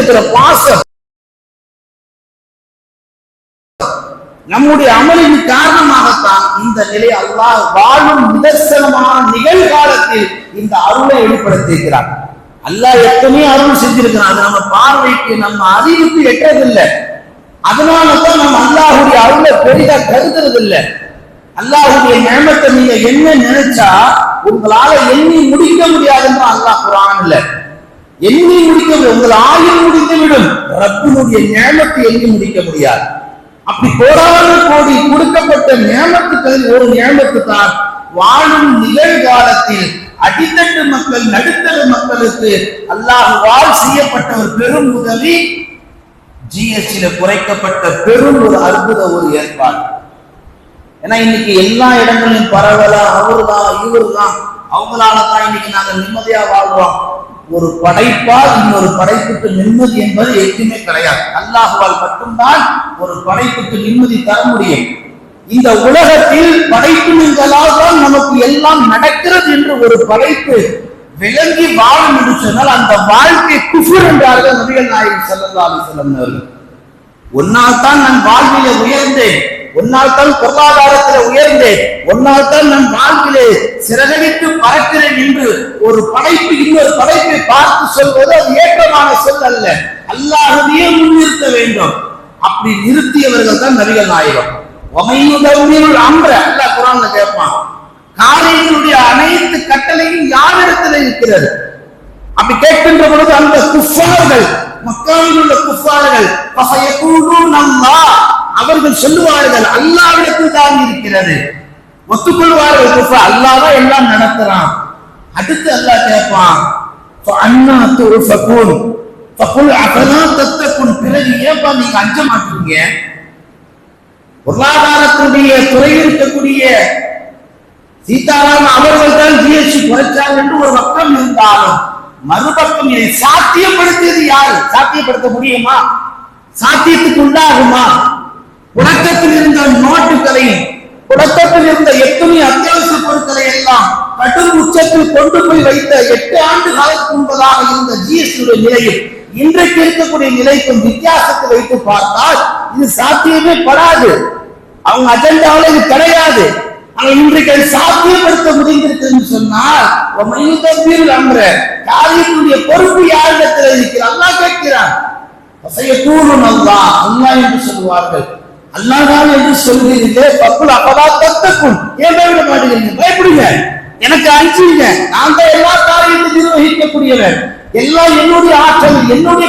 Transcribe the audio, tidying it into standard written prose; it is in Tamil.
இருக்கிற பாசம், நம்முடைய அமலின் காரணமாகத்தான் இந்த நிலை அல்லாஹ் வாழும் நிதர்சனமான நிகழ்காலத்தில் இந்த அருளை வெளிப்படுத்தியிருக்கிறார். அல்லாஹ் எத்தனையோ அருள் செஞ்சிருக்கிறான், அது நம்ம பார்வைக்கு நம்ம அறிவுக்கு எட்டதில்லை. அதனாலதான் நம்ம அல்லாஹுடைய அருளை பெரிதா கருதுறது இல்லை. அல்லாஹுடைய நியமத்தை நீங்க என்ன நினைச்சா உங்களால எண்ணி முடிக்க முடியாதுன்னு அல்லாஹ் குர்ஆன்ல எண்ணி முடிக்க முடியும். உங்கள் ஆயுள் முடித்து விடும், ரப்பினுடைய நியமத்தை எண்ணி முடிக்க முடியாது. அப்படி கோடான கோடி கொடுக்கப்பட்ட நியமத்துக்களில் ஒரு நியமத்து தான் வாழும் நிகழ்காலத்தில் அடித்தட்டு மக்கள் நடுத்தர மக்களுக்கு அல்லாஹ்வால் செய்யப்பட்ட ஒரு பெரும் உதவி, ஜிஎஸ்டியில குறைக்கப்பட்ட பெரும் ஒரு அற்புத ஒரு ஏற்பாடு. ஏன்னா இன்னைக்கு எல்லா இடங்களிலும் பரவலா அவருதான் இவருதான் அவங்களால தான் இன்னைக்கு நாங்க நிம்மதியா வாழ்றோம். ஒரு படைப்பால் இன்னொரு படைப்புக்கு நிம்மதி என்பது எதுவுமே கிடையாது. அல்லாஹ்வால் மட்டும்தான் ஒரு படைப்புக்கு நிம்மதி தர முடியும். இந்த உலகத்தில் படைப்புகளால் தான் நமக்கு எல்லாம் நடக்கிறது என்று ஒரு படைப்பு விளங்கி வாழும் என்று சொன்னால் அந்த வாழ்க்கை குஃப்ர் என்றார்கள் நபிகள் நாயகம் ஸல்லல்லாஹு அலைஹி வஸல்லம் அவர்கள். ஒன்னால் தான் நான் வாழ்விலே உயர்ந்தேன், ஒன்னால் தான் பொருளாதாரத்தில் உயர்ந்தேன், ஒன்னால் தான் நான் வாழ்விலே சிறகடித்து பறக்கிறேன் என்று ஒரு படைப்பு இன்னொரு படைப்பை பார்த்து சொல்வது அது ஏற்றமான சொல் அல்ல. அல்லாஹ்வையே முன்னிறுத்த வேண்டும். அப்படி நிறுத்தியவர்கள் தான் நபிகள் நாயகம். ஒமையுதம்மிருள் அம்ர அல்லாஹ் குர்ஆன்ல கேட்பான், காரியங்களுடைய அனைத்து கட்டளையும் யாரிடத்தில் இருக்கிறது? அப்படி கேட்கின்ற பொழுது அந்த குஃபார்கள், மக்காவில் உள்ள குஃபார்கள் அவர்கள் சொல்லுவார்கள் அல்லாஹ்விடத்தில் தான் இருக்கிறது, ஒத்துக்கொள்வார்கள். குஃபா அல்லாஹ் தான் எல்லாம் நடத்துறான். அடுத்து அல்லாஹ் கேட்பான், அன்னா துஃபகுன் ஃபகுல் அஃபலா தத்தகுன், பிறகு ஏப்பா நீங்க அஞ்ச மாட்டீங்க? பொருளாதாரத்துடைய துறையில் இருக்கக்கூடிய சீதாராமன் அவர்கள் தான் ஜிஎஸ்டி குறைச்சார் என்று ஒரு பக்கம் இருந்தாலும் மறுபக்கம் இதை சாத்தியப்படுத்தியது யாரு? சாத்தியப்படுத்த முடியுமா? சாத்தியத்துக்கு உண்டாகுமா? புழக்கத்தில் இருந்த நோட்டுகளை, புழக்கத்தில் இருந்த எத்தனை அத்தியாவசிய பொருட்களை எல்லாம் கடும் உச்சத்தில் கொண்டு போய் வைத்த 8 ஆண்டு காலத்துக்கு முன்பதாக இருந்த ஜிஎஸ்டி நிலையில் இன்றைக்கு இருக்கக்கூடிய நிலைக்கும் வித்தியாசத்தை வைத்து பார்த்தால் இது சாத்தியமே படாது. அவங்க அஜெண்டாவில் இது கிடையாது. இன்றைக்கு சாத்தியப்படுத்த முடிந்திருக்கு சொன்னால் காரியத்துடைய பொறுப்பு யாரிடத்தில் இருக்கிறார்? அல்லாஹ் கேட்கிறார். அல்லாஹ் என்று சொல்லுவார்கள். அல்லாஹ் என்று சொல்கிறீர்களே, பக்குல் அப்பதா தத்தக்கும், ஏன் பயப்பட மாட்டேங்கிறீங்க? பயப்படுங்க, எனக்கு அஞ்சுங்க, நான் தான் எல்லா காரியத்தையும் நிர்வகிக்கக்கூடியவர், எல்லாம் என்னுடைய ஆற்றல், என்னுடைய